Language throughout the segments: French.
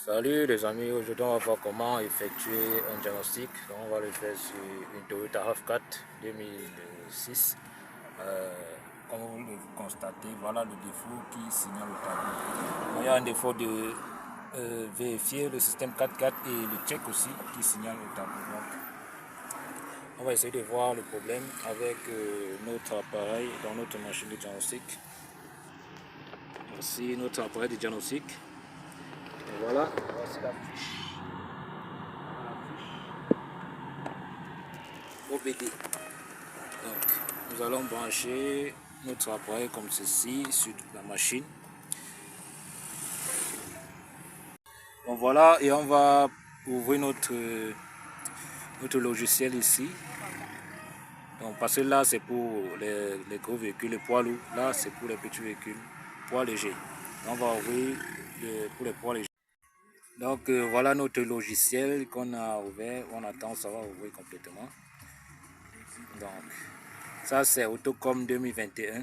Salut les amis, aujourd'hui on va voir comment effectuer un diagnostic. Donc, on va le faire sur une Toyota RAV4 2006. Comme vous le constatez, voilà le défaut qui signale au tableau. Il y a un défaut de vérifier le système 4x4 et le check aussi qui signale au tableau. Donc, on va essayer de voir le problème avec notre appareil dans notre machine de diagnostic. Voici notre appareil de diagnostic. Et voilà, voici la fiche. OBD. Donc, nous allons brancher notre appareil comme ceci sur la machine. Donc voilà, et on va ouvrir notre logiciel ici. Donc, parce que là, c'est pour les gros véhicules, les poids lourds. Là, c'est pour les petits véhicules, poids légers. On va ouvrir pour les poids légers. Donc, voilà notre logiciel qu'on a ouvert. On attend, ça va ouvrir complètement. Donc, ça, c'est Autocom 2021.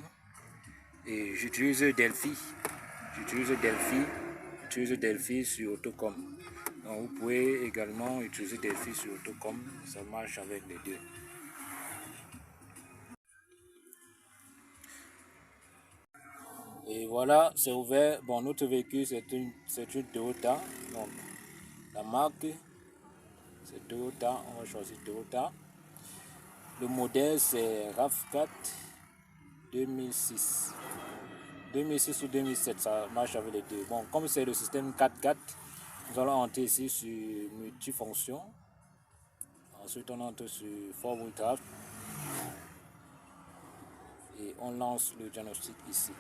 Et j'utilise Delphi. J'utilise Delphi sur Autocom. Donc vous pouvez également utiliser Delphi sur Autocom. Ça marche avec les deux. Et voilà, c'est ouvert. Bon, notre véhicule, c'est une Toyota. Donc, la marque, c'est Toyota. On va choisir Toyota. Le modèle, c'est RAV4 2006. 2006 ou 2007, ça marche avec les deux. Bon, comme c'est le système 4x4, nous allons entrer ici sur multifonction. Ensuite, on entre sur 4-wheel drive et on lance le diagnostic ici.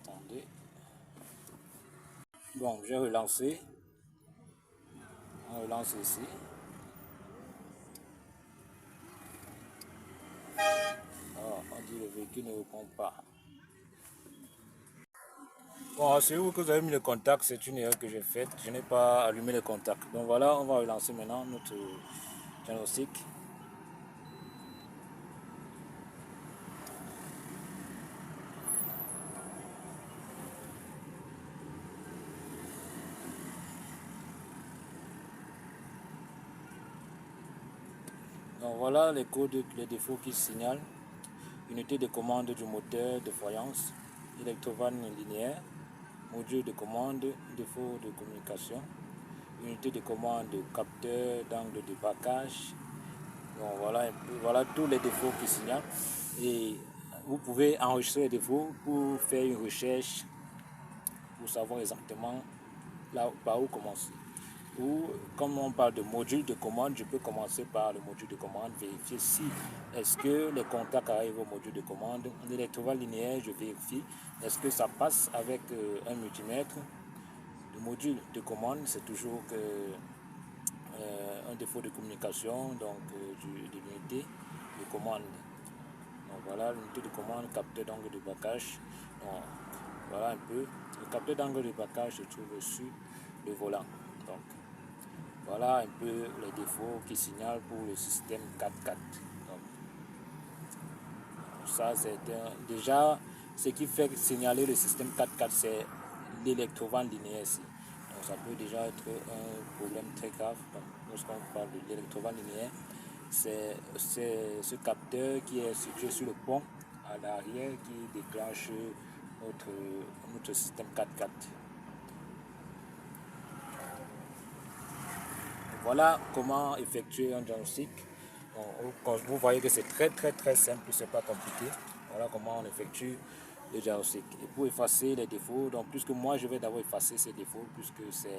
Attendez. Bon, j'ai relancé. On relance ici. Alors, on dit le véhicule ne répond pas. Bon, c'est où que vous avez mis le contact, c'est une erreur que j'ai faite. Je n'ai pas allumé le contact. Donc voilà, on va relancer maintenant notre diagnostic. Donc voilà les codes, les défauts qui signalent. Unité de commande du moteur de faïence, électrovanne linéaire, module de commande, défaut de communication, unité de commande, capteur d'angle de braquage. Bon, voilà tous les défauts qui signalent. Et vous pouvez enregistrer les défauts pour faire une recherche, pour savoir exactement là, par où commencer. Ou comme on parle de module de commande, je peux commencer par le module de commande, vérifier si est-ce que les contacts arrivent au module de commande. L'électroval linéaire, je vérifie est-ce que ça passe avec un multimètre. Le module de commande, c'est toujours un défaut de communication, donc de l'unité de commande. Donc voilà l'unité de commande, capteur d'angle de braquage. Donc, voilà un peu. Le capteur d'angle de braquage se trouve sur le volant. Donc, voilà un peu les défauts qui signalent pour le système 4x4. Donc, ça, c'est déjà ce qui fait signaler le système 4x4, c'est l'électrovanne linéaire ici. Donc, ça peut déjà être un problème très grave. Lorsqu'on parle de l'électrovanne linéaire, c'est ce capteur qui est situé sur le pont à l'arrière qui déclenche notre système 4x4. Voilà comment effectuer un diagnostic. Vous voyez que c'est très simple, c'est pas compliqué. Voilà comment on effectue le diagnostic. Et pour effacer les défauts, donc puisque moi je vais d'abord effacer ces défauts, puisque c'est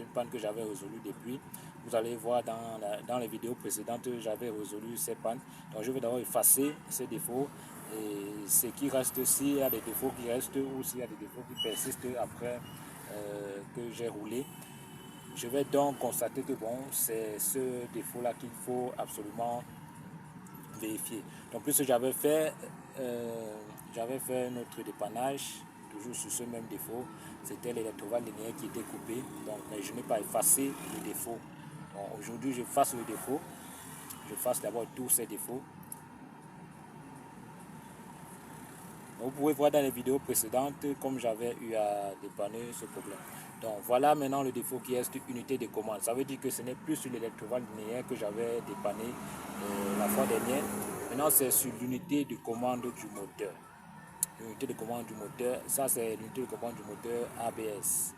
une panne que j'avais résolue depuis. Vous allez voir dans les vidéos précédentes, j'avais résolu ces pannes. Donc je vais d'abord effacer ces défauts. Et ce qui reste, s'il y a des défauts qui restent ou s'il y a des défauts qui persistent après que j'ai roulé, je vais donc constater que bon, c'est ce défaut-là qu'il faut absolument vérifier. Donc, puisque j'avais fait notre dépannage, toujours sur ce même défaut, c'était l'électroval linéaire qui était coupé. Donc, mais je n'ai pas effacé le défaut. Aujourd'hui, je fasse le défaut. Je fasse d'abord tous ces défauts. Vous pouvez voir dans les vidéos précédentes comme j'avais eu à dépanner ce problème. Donc voilà maintenant le défaut qui est unité de commande. Ça veut dire que ce n'est plus sur l'électrovan linéaire que j'avais dépanné la fois dernière. Maintenant c'est sur l'unité de commande du moteur. L'unité de commande du moteur, ça c'est l'unité de commande du moteur ABS.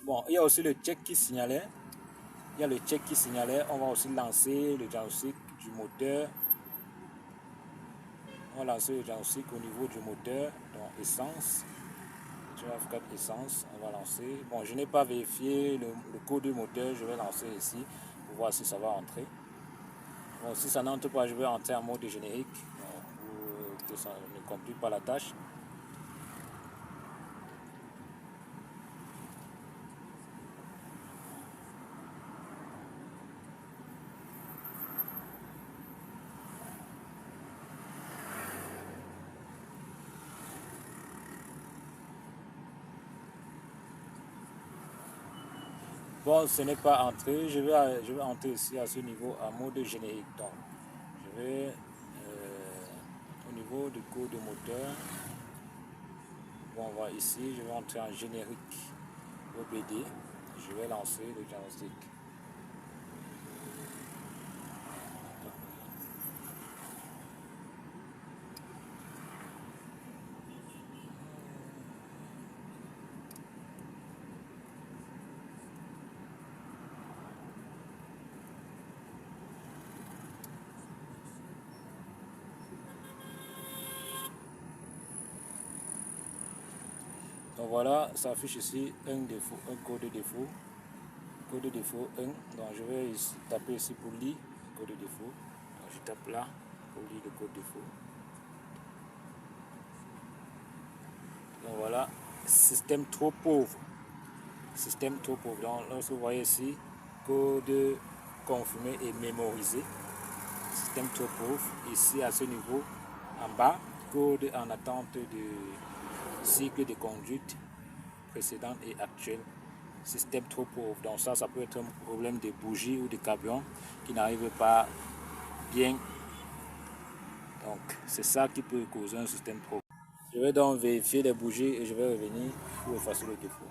Bon, il y a aussi le check qui signalait. Il y a le check qui signalait. On va aussi lancer le diagnostic du moteur. On va lancer le diagnostic au niveau du moteur, donc essence. F4 essence, on va lancer. Bon, je n'ai pas vérifié le code du moteur, je vais lancer ici pour voir si ça va entrer. Bon, si ça n'entre pas, je vais entrer en mode générique pour que ça ne complique pas la tâche. Bon, ce n'est pas entré. Je vais entrer ici à ce niveau en mode générique. Donc, je vais au niveau du code moteur. Bon, on va ici. Je vais entrer en générique OBD. Je vais lancer le diagnostic. Donc voilà, ça affiche ici un défaut, un code de défaut. Code de défaut 1. Donc je vais ici, taper ici pour lire code de défaut. Donc je tape là pour lire le code défaut. Donc voilà, système trop pauvre. Système trop pauvre. Donc lorsque vous voyez ici, code confirmé et mémorisé. Système trop pauvre. Ici à ce niveau, en bas, code en attente de cycle de conduite précédente et actuelle. Système trop pauvre. Donc ça peut être un problème de bougie ou de carburant qui n'arrive pas bien. Donc c'est ça qui peut causer un système trop pauvre. Je vais donc vérifier les bougies et je vais revenir pour effacer le défaut.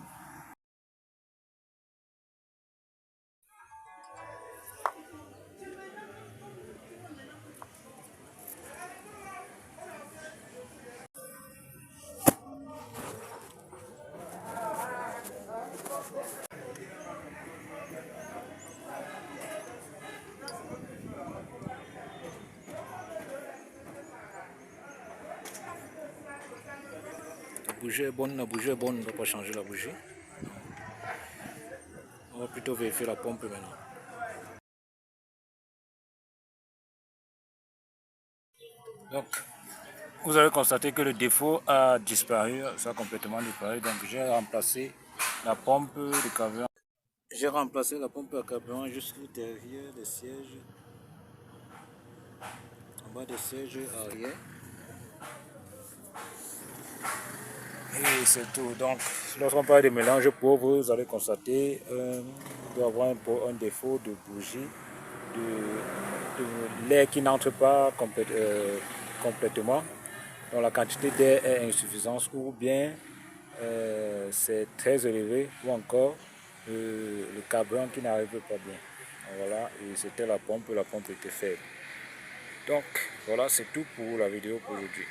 La bougie est bonne, on ne va pas changer la bougie. On va plutôt vérifier la pompe maintenant. Donc, vous avez constaté que le défaut a disparu, ça a complètement disparu. Donc, j'ai remplacé la pompe de carburant. J'ai remplacé la pompe à carburant juste derrière les sièges, en bas des sièges arrière. Et c'est tout. Donc, lorsqu'on parle de mélange pauvre, vous allez constater qu'il doit y avoir un défaut de bougie, de l'air qui n'entre pas complètement. Donc, la quantité d'air est insuffisante ou bien c'est très élevé ou encore le carburant qui n'arrive pas bien. Donc, voilà, et c'était la pompe était faible. Donc, voilà, c'est tout pour la vidéo pour aujourd'hui.